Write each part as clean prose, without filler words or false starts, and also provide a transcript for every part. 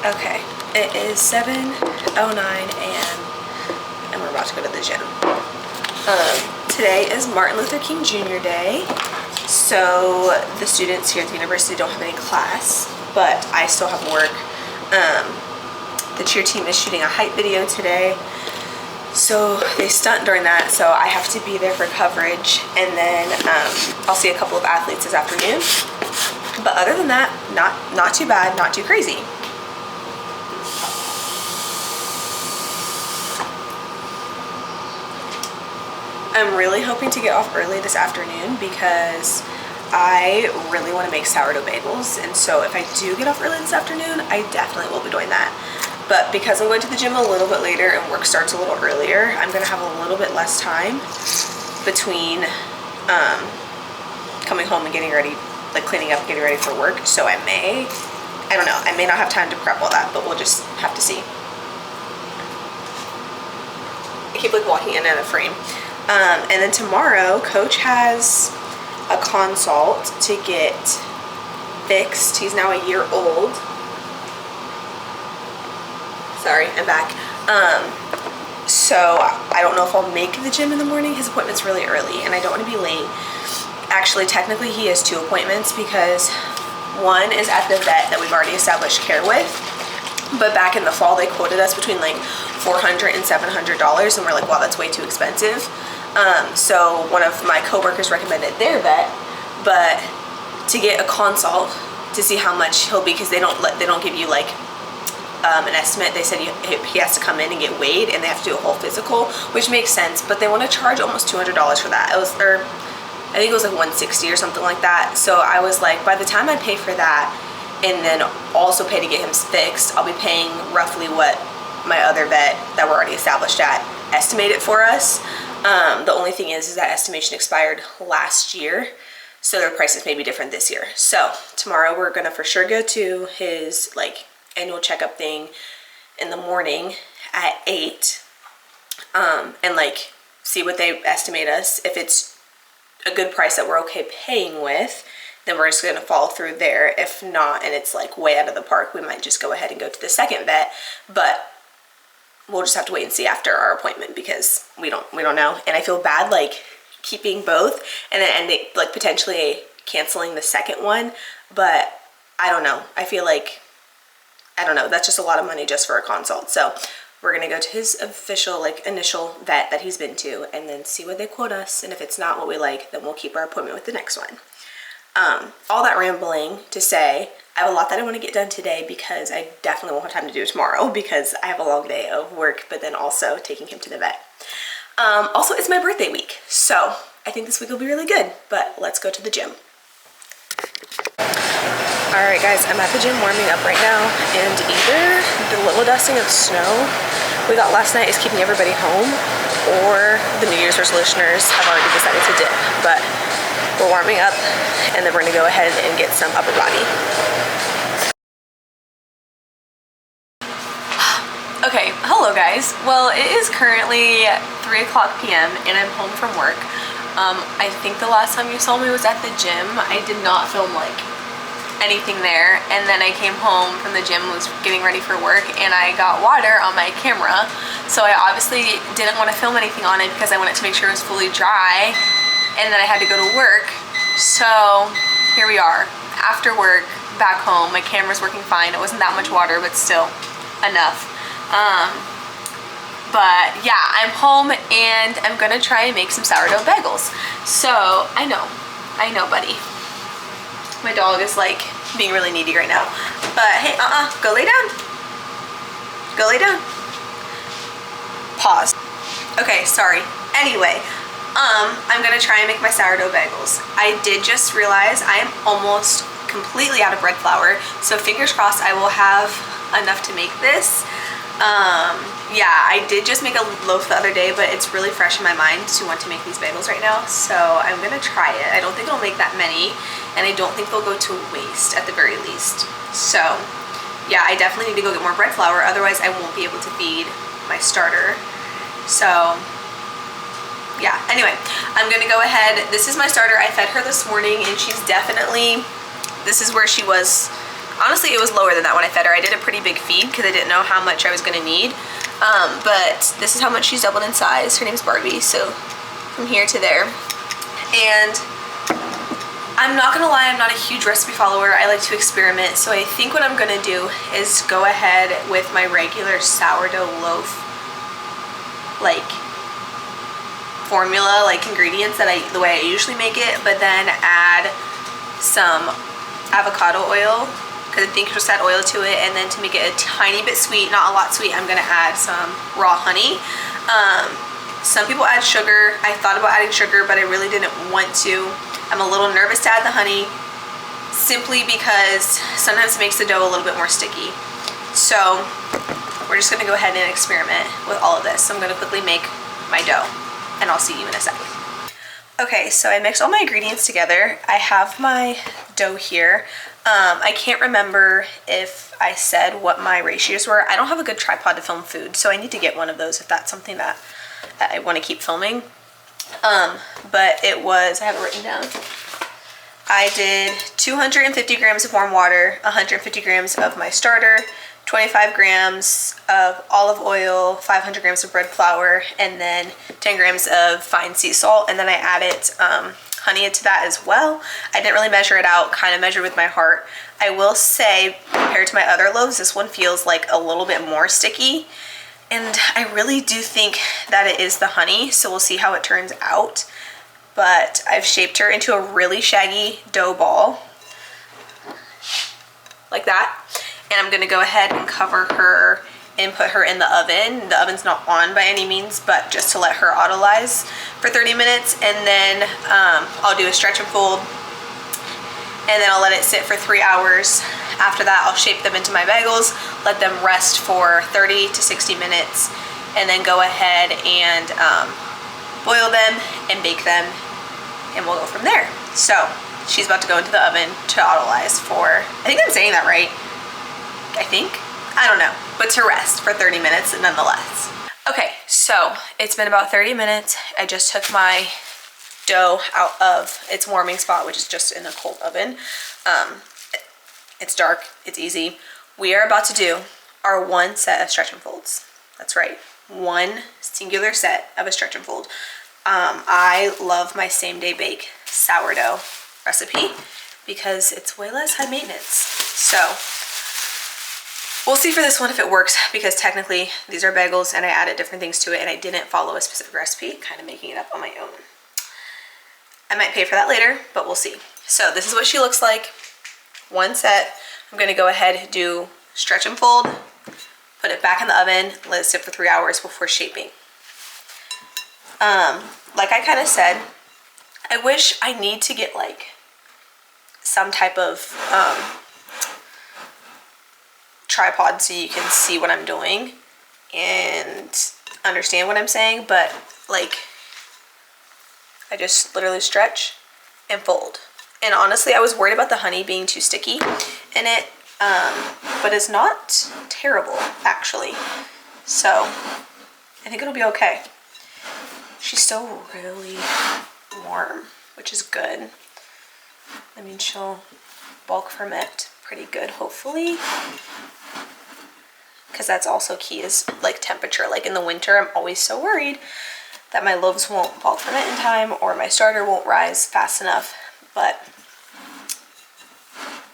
Okay, it is 7:09 a.m. and we're about to go to the gym. Today is Martin Luther King Jr. Day, so the students here at the university don't have any class, but I still have work. The cheer team is shooting a hype video today, so they stunt during that, so I have to be there for coverage, and then I'll see a couple of athletes this afternoon. But other than that, not too bad, not too crazy. I'm really hoping to get off early this afternoon because I really want to make sourdough bagels, and so if I do get off early this afternoon, I definitely will be doing that. But because I'm going to the gym a little bit later and work starts a little earlier, I'm going to have a little bit less time between coming home and getting ready, like cleaning up and getting ready for work. So I don't know, I may not have time to prep all that, but we'll just have to see. I keep like walking in and out of frame. And then tomorrow, Coach has a consult to get fixed. He's now a year old. Sorry, I'm back. So I don't know if I'll make the gym in the morning. His appointment's really early and I don't want to be late. Actually, technically he has 2 appointments because one is at the vet that we've already established care with. But back in the fall, they quoted us between like $400 and $700, and we're like, wow, that's way too expensive. So one of my coworkers recommended their vet, but to get a consult to see how much he'll be, because they don't give you like an estimate. They said he has to come in and get weighed, and they have to do a whole physical, which makes sense. But they want to charge almost $200 for that. I think it was like $160 or something like that. So I was like, by the time I pay for that and then also pay to get him fixed, I'll be paying roughly what my other vet that we're already established at estimated for us. The only thing is that estimation expired last year, so their prices may be different this year. So tomorrow we're gonna for sure go to his like annual checkup thing in the morning at 8, and like see what they estimate us. If it's a good price that we're okay paying with, then we're just gonna follow through there. If not, and it's like way out of the park, we might just go ahead and go to the second vet, but we'll just have to wait and see after our appointment because we don't know. And I feel bad like keeping both and then ending like potentially canceling the second one, but I don't know. I feel like, I don't know, that's just a lot of money just for a consult. So we're gonna go to his official like initial vet that he's been to and then see what they quote us, and if it's not what we like, then we'll keep our appointment with the next one. All that rambling to say, I have a lot that I want to get done today because I definitely won't have time to do it tomorrow because I have a long day of work, but then also taking him to the vet. Also, it's my birthday week, so I think this week will be really good, but let's go to the gym. All right, guys, I'm at the gym warming up right now, and either the little dusting of snow we got last night is keeping everybody home, or the New Year's resolutioners have already decided to dip, but we're warming up, and then we're gonna go ahead and get some upper body. Okay, hello guys. Well, it is currently 3:00 p.m. and I'm home from work. I think the last time you saw me was at the gym. I did not film like anything there, and then I came home from the gym, was getting ready for work, and I got water on my camera, so I obviously didn't want to film anything on it because I wanted to make sure it was fully dry, and then I had to go to work. So here we are after work, back home. My camera's working fine. It wasn't that much water, but still enough. But yeah, I'm home and I'm gonna try and make some sourdough bagels. So I know buddy, my dog is like being really needy right now, but hey, go lay down, pause. Okay, sorry. Anyway, I'm gonna try and make my sourdough bagels. I did just realize I am almost completely out of bread flour, so fingers crossed I will have enough to make this. Yeah, I did just make a loaf the other day, but it's really fresh in my mind to want to make these bagels right now, so I'm gonna try it. I don't think it'll make that many, and I don't think they'll go to waste at the very least. So yeah, I definitely need to go get more bread flour, otherwise I won't be able to feed my starter. So yeah, anyway, I'm gonna go ahead. This is my starter. I fed her this morning, and she's definitely, this is where she was Honestly, it was lower than that when I fed her. I did a pretty big feed because I didn't know how much I was gonna need. But this is how much she's doubled in size. Her name's Barbie, so from here to there. And I'm not gonna lie, I'm not a huge recipe follower. I like to experiment. So I think what I'm gonna do is go ahead with my regular sourdough loaf, like formula, like ingredients that the way I usually make it, but then add some avocado oil, because I think just add oil to it, and then to make it a tiny bit sweet, not a lot sweet, I'm gonna add some raw honey. Some people add sugar. I thought about adding sugar, but I really didn't want to. I'm a little nervous to add the honey, simply because sometimes it makes the dough a little bit more sticky. So we're just gonna go ahead and experiment with all of this. So I'm gonna quickly make my dough, and I'll see you in a second. Okay, so I mixed all my ingredients together. I have my dough here. I can't remember if I said what my ratios were. I don't have a good tripod to film food, so I need to get one of those if that's something that I want to keep filming. But it was, I have it written down. I did 250 grams of warm water, 150 grams of my starter, 25 grams of olive oil, 500 grams of bread flour, and then 10 grams of fine sea salt. And then I added honey to that as well. I didn't really measure it out, kind of measured with my heart. I will say, compared to my other loaves, this one feels like a little bit more sticky. And I really do think that it is the honey, so we'll see how it turns out. But I've shaped her into a really shaggy dough ball, like that. And I'm gonna go ahead and cover her and put her in the oven. The oven's not on by any means, but just to let her autolyze for 30 minutes. And then I'll do a stretch and fold, and then I'll let it sit for 3 hours. After that, I'll shape them into my bagels, let them rest for 30 to 60 minutes, and then go ahead and boil them and bake them, and we'll go from there. So she's about to go into the oven to autolyze for, I think I'm saying that right. I think, I don't know, but to rest for 30 minutes nonetheless. Okay, so it's been about 30 minutes. I just took my dough out of its warming spot, which is just in a cold oven. It's dark, it's easy. We are about to do our one set of stretch and folds. That's right, one singular set of a stretch and fold. I love my same day bake sourdough recipe because it's way less high maintenance. So we'll see for this one if it works, because technically these are bagels and I added different things to it and I didn't follow a specific recipe, kind of making it up on my own. I might pay for that later, but we'll see. So this is what she looks like. One set. I'm gonna go ahead and do stretch and fold, put it back in the oven, let it sit for 3 hours before shaping. Like I kind of said, I wish I need to get like some type of tripod so you can see what I'm doing and understand what I'm saying, but like I just literally stretch and fold. And honestly, I was worried about the honey being too sticky in it, but it's not terrible, actually. So I think it'll be okay. She's still really warm, which is good. I mean, she'll bulk ferment pretty good, hopefully. Because that's also key, is like temperature. Like in the winter, I'm always so worried that my loaves won't bulk ferment in time or my starter won't rise fast enough. But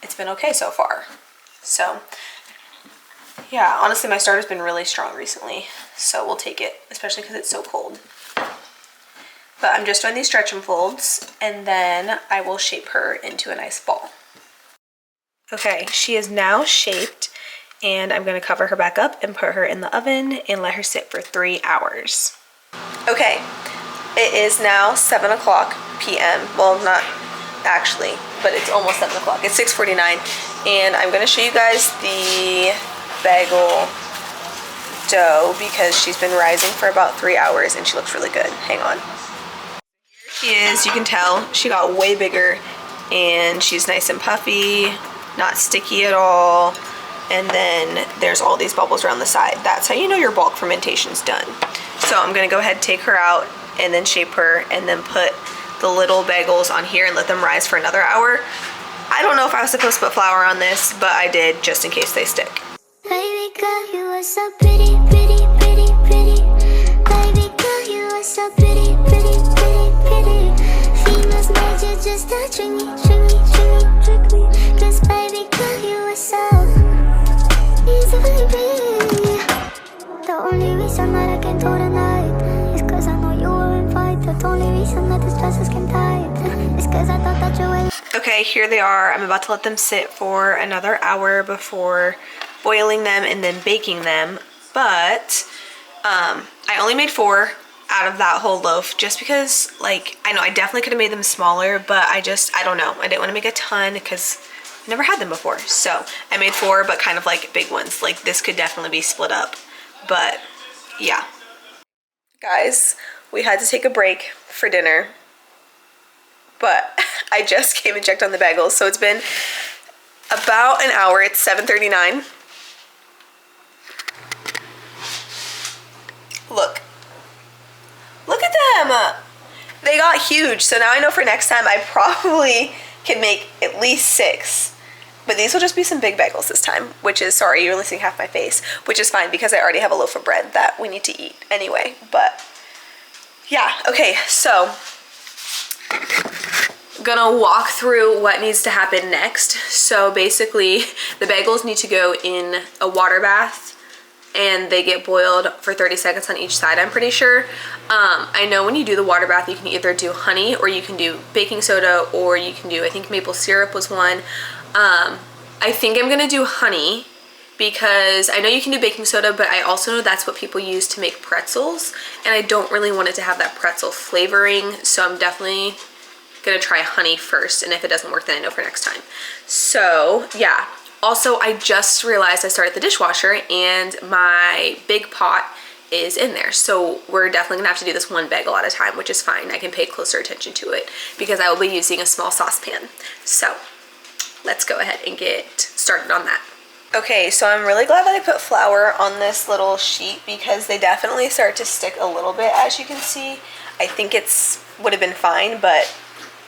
it's been okay so far. So yeah, honestly, my starter's been really strong recently, so we'll take it, especially because it's so cold. But I'm just doing these stretch and folds, and then I will shape her into a nice ball. Okay, she is now shaped, and I'm gonna cover her back up and put her in the oven and let her sit for 3 hours. Okay, it is now 7 o'clock p.m. Well, not actually, but it's almost 7 o'clock. It's 6:49, and I'm gonna show you guys the bagel dough because she's been rising for about 3 hours and she looks really good. Hang on. Here she is. You can tell she got way bigger and she's nice and puffy, not sticky at all. And then there's all these bubbles around the side. That's how you know your bulk fermentation's done. So I'm gonna go ahead and take her out and then shape her and then put the little bagels on here and let them rise for another hour. I don't know if I was supposed to put flour on this, but I did just in case they stick. Baby girl, you are so pretty, pretty, pretty, pretty. Baby girl, you are so pretty, pretty, pretty, pretty. Females made you just to trick me, trick me, trick me, trick me. 'Cause baby girl, you are so easy, baby. The only reason that I came to tonight is 'cause I know you were invited. The only reason that this dress is skin tight is 'cause I thought that you were. Okay, here they are. I'm about to let them sit for another hour before boiling them and then baking them. But I only made 4 out of that whole loaf just because, like, I know I definitely could have made them smaller, but I don't know. I didn't want to make a ton because I never had them before. So I made 4, but kind of like big ones. Like, this could definitely be split up. But yeah. Guys, we had to take a break for dinner. But I just came and checked on the bagels. So it's been about an hour. It's 7:39. Look at them. They got huge. So now I know for next time I probably can make at least 6. But these will just be some big bagels this time, which is, sorry, you're missing half my face, which is fine because I already have a loaf of bread that we need to eat anyway. But yeah, okay, so gonna walk through what needs to happen next. So basically the bagels need to go in a water bath and they get boiled for 30 seconds on each side, I'm pretty sure. I know when you do the water bath, you can either do honey or you can do baking soda, or you can do, I think maple syrup was one. I think I'm gonna do honey because I know you can do baking soda, but I also know that's what people use to make pretzels, and I don't really want it to have that pretzel flavoring, so I'm definitely gonna try honey first, and if it doesn't work, then I know for next time. So yeah. Also, I just realized I started the dishwasher and my big pot is in there. So we're definitely gonna have to do this one bagel at a time, which is fine. I can pay closer attention to it because I will be using a small saucepan. So let's go ahead and get started on that. Okay, so I'm really glad that I put flour on this little sheet because they definitely start to stick a little bit, as you can see. I think it's would have been fine, but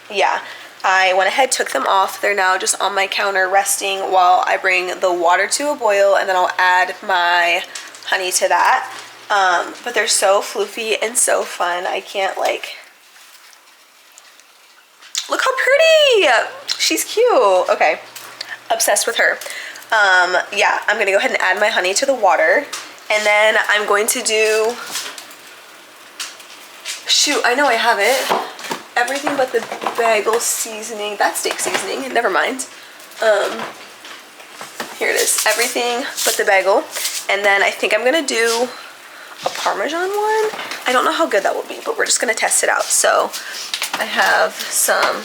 yeah. I went ahead, took them off. They're now just on my counter resting while I bring the water to a boil, and then I'll add my honey to that. But they're so floofy and so fun. I can't, like, look how pretty. She's cute. Okay, obsessed with her. Yeah, I'm gonna go ahead and add my honey to the water, and then I'm going to do, shoot, I know I have it. Everything but the bagel seasoning. That's steak seasoning, never mind. Here it is, everything but the bagel. And then I think I'm gonna do a Parmesan one. I don't know how good that will be, but we're just gonna test it out. So I have some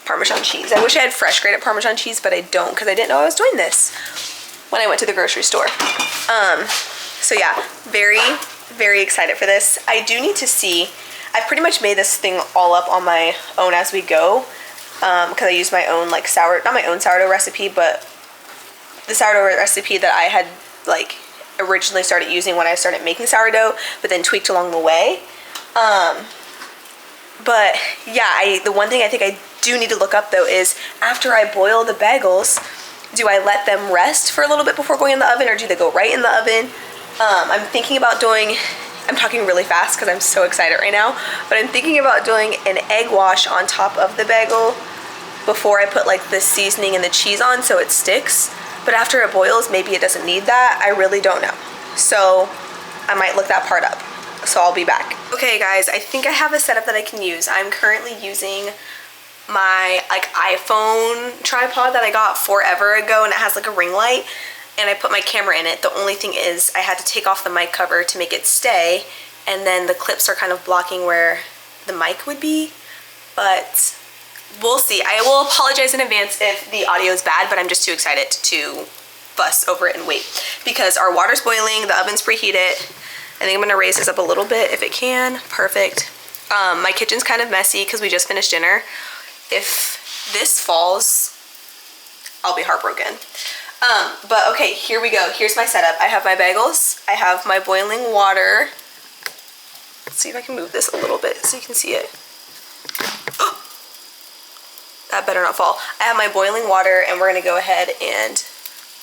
Parmesan cheese. I wish I had fresh grated Parmesan cheese, but I don't because I didn't know I was doing this when I went to the grocery store. So yeah, very, very excited for this. I do need to see, I pretty much made this thing all up on my own as we go because I used my own, like, not my own sourdough recipe, but the sourdough recipe that I had, like, originally started using when I started making sourdough, but then tweaked along the way. But yeah, the one thing I think I do need to look up though is after I boil the bagels, do I let them rest for a little bit before going in the oven, or do they go right in the oven? I'm thinking about doing, I'm talking really fast because I'm so excited right now, but I'm thinking about doing an egg wash on top of the bagel before I put, like, the seasoning and the cheese on so it sticks. But after it boils, maybe it doesn't need that. I really don't know. So I might look that part up. So I'll be back. Okay guys, I think I have a setup that I can use. I'm currently using my, like, iPhone tripod that I got forever ago, and it has, like, a ring light, and I put my camera in it. The only thing is I had to take off the mic cover to make it stay, and then the clips are kind of blocking where the mic would be, but we'll see. I will apologize in advance if the audio is bad, but I'm just too excited to fuss over it and wait because our water's boiling, the oven's preheated. I think I'm gonna raise this up a little bit if it can. Perfect. My kitchen's kind of messy because we just finished dinner. If this falls, I'll be heartbroken. But okay, here we go. Here's my setup. I have my bagels. I have my boiling water. Let's see if I can move this a little bit so you can see it. That better not fall. I have my boiling water and we're gonna go ahead and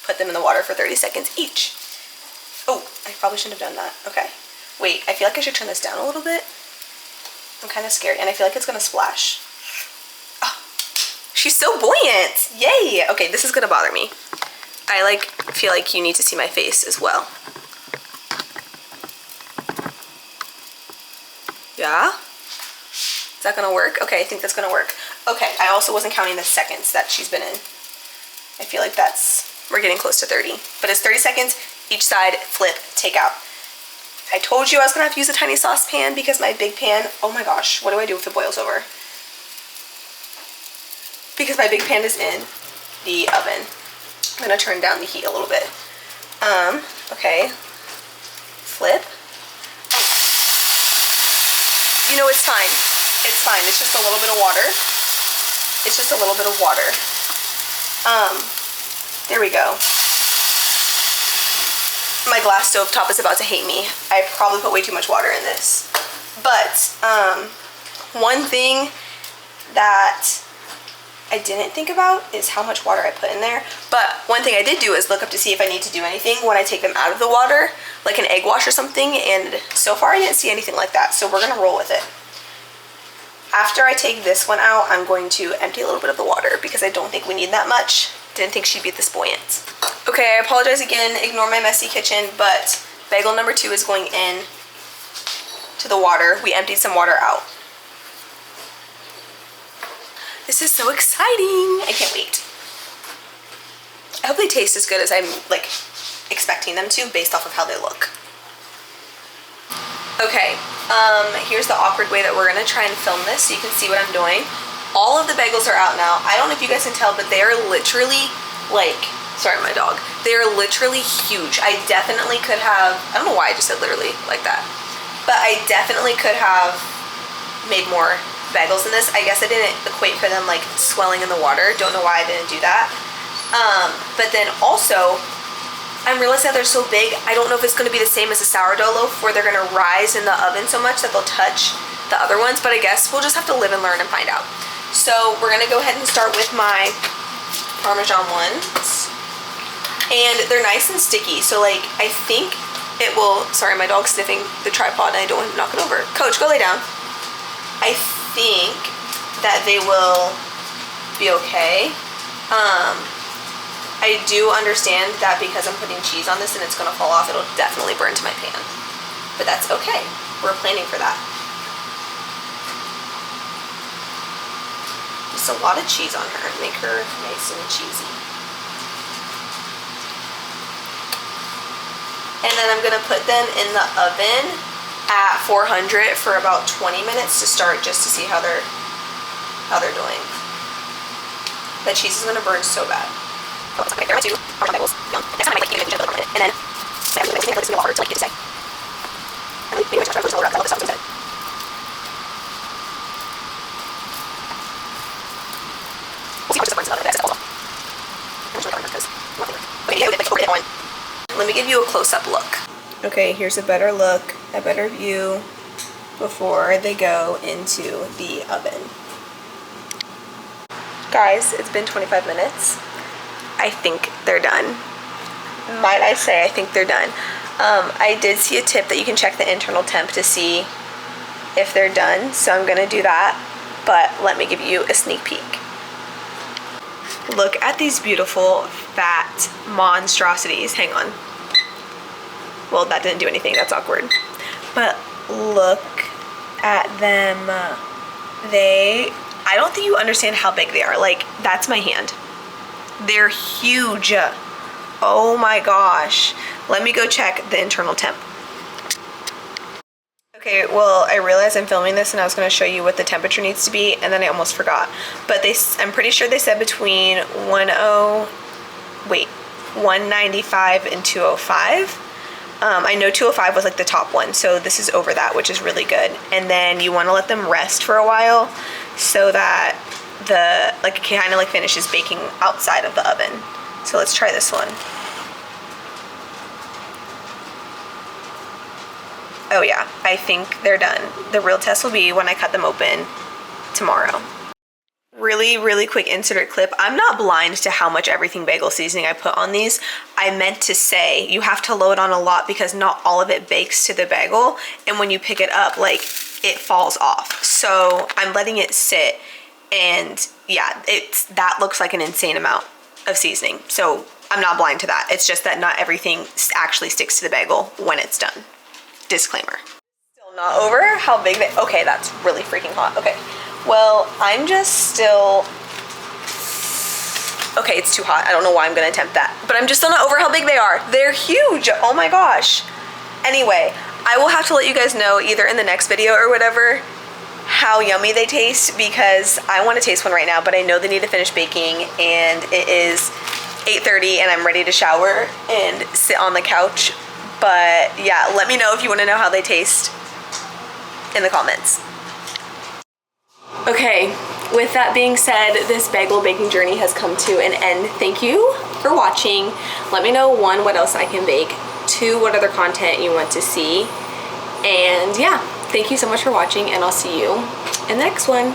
put them in the water for 30 seconds each. Oh, I probably shouldn't have done that. Okay. Wait, I feel like I should turn this down a little bit. I'm kind of scared and I feel like it's gonna splash. Oh, she's so buoyant. Yay. Okay, this is gonna bother me. I like feel like you need to see my face as well. Yeah? Is that gonna work? Okay, I think that's gonna work. Okay, I also wasn't counting the seconds that she's been in. I feel like we're getting close to 30. But it's 30 seconds, each side, flip, take out. I told you I was gonna have to use a tiny saucepan because my big pan, oh my gosh, what do I do if it boils over? Because my big pan is in the oven. I'm gonna turn down the heat a little bit. Okay, flip. You know, it's fine. It's fine. It's just a little bit of water. It's just a little bit of water. There we go. My glass stove top is about to hate me. I probably put way too much water in this. But one thing that I didn't think about is how much water I put in there. But one thing I did do is look up to see if I need to do anything when I take them out of the water, like an egg wash or something, and so far I didn't see anything like that, so we're gonna roll with it. After I take this one out, I'm going to empty a little bit of the water because I don't think we need that much. Didn't think she'd be this buoyant. Okay, I apologize again, ignore my messy kitchen, but bagel number 2 is going in to the water. We emptied some water out. This is so exciting. I can't wait. I hope they taste as good as I'm like expecting them to based off of how they look. Okay, here's the awkward way that we're gonna try and film this so you can see what I'm doing. All of the bagels are out now. I don't know if you guys can tell, but they are literally like, sorry, my dog. They are literally huge. I definitely could have, I don't know why I just said literally like that, but I definitely could have made more bagels in this. I guess I didn't equate for them like swelling in the water. Don't know why I didn't do that. But then also, I'm realizing that they're so big, I don't know if it's gonna be the same as a sourdough loaf where they're gonna rise in the oven so much that they'll touch the other ones, but I guess we'll just have to live and learn and find out. So we're gonna go ahead and start with my Parmesan ones. And they're nice and sticky, so like, I think it will, sorry, my dog's sniffing the tripod and I don't want him to knock it over. Coach, go lay down. I think that they will be okay. I do understand that because I'm putting cheese on this and it's gonna fall off, it'll definitely burn to my pan. But that's okay. We're planning for that. Just a lot of cheese on her, make her nice and cheesy. And then I'm gonna put them in the oven at 400 for about 20 minutes to start, just to see how they're doing. That cheese is gonna burn so bad. Okay, there are my 2 Parmesan bagels. Next time I might like eat it and then I have to make this in the water to like get to say. Maybe I should try to put it over. I love this stuff instead. We'll see what just burns about it. That's all. I'm just really because okay, like over it on. Let me give you a close-up look. Okay, here's a better look, a better view before they go into the oven. Guys, it's been 25 minutes. I think they're done. Might I say, I think they're done. I did see a tip that you can check the internal temp to see if they're done, so I'm gonna do that, but let me give you a sneak peek. Look at these beautiful, fat monstrosities. Hang on. Well, that didn't do anything, that's awkward. But look at them. I don't think you understand how big they are. Like, that's my hand. They're huge. Oh my gosh. Let me go check the internal temp. Okay, well, I realized I'm filming this and I was gonna show you what the temperature needs to be, and then I almost forgot. But I'm pretty sure they said between 195 and 205. I know 205 was like the top one, so this is over that, which is really good. And then you wanna let them rest for a while so that it kind of like finishes baking outside of the oven. So let's try this one. Oh yeah, I think they're done. The real test will be when I cut them open tomorrow. really quick insert clip. I'm not blind to how much everything bagel seasoning I put on these. I meant to say you have to load on a lot because not all of it bakes to the bagel, and when you pick it up, like, it falls off. So I'm letting it sit, and yeah, that looks like an insane amount of seasoning. So I'm not blind to that. It's just that not everything actually sticks to the bagel when it's done. Disclaimer. Still not over how big they, okay, that's really freaking hot. Okay, well, I'm just still, okay, it's too hot. I don't know why I'm gonna attempt that, but I'm just still not over how big they are. They're huge, oh my gosh. Anyway, I will have to let you guys know either in the next video or whatever how yummy they taste, because I want to taste one right now, but I know they need to finish baking, and it is 8:30 and I'm ready to shower and sit on the couch. But yeah, let me know if you want to know how they taste in the comments. Okay, with that being said, this bagel baking journey has come to an end. Thank you for watching. Let me know, 1, what else I can bake, 2, what other content you want to see, and yeah, thank you so much for watching, and I'll see you in the next one.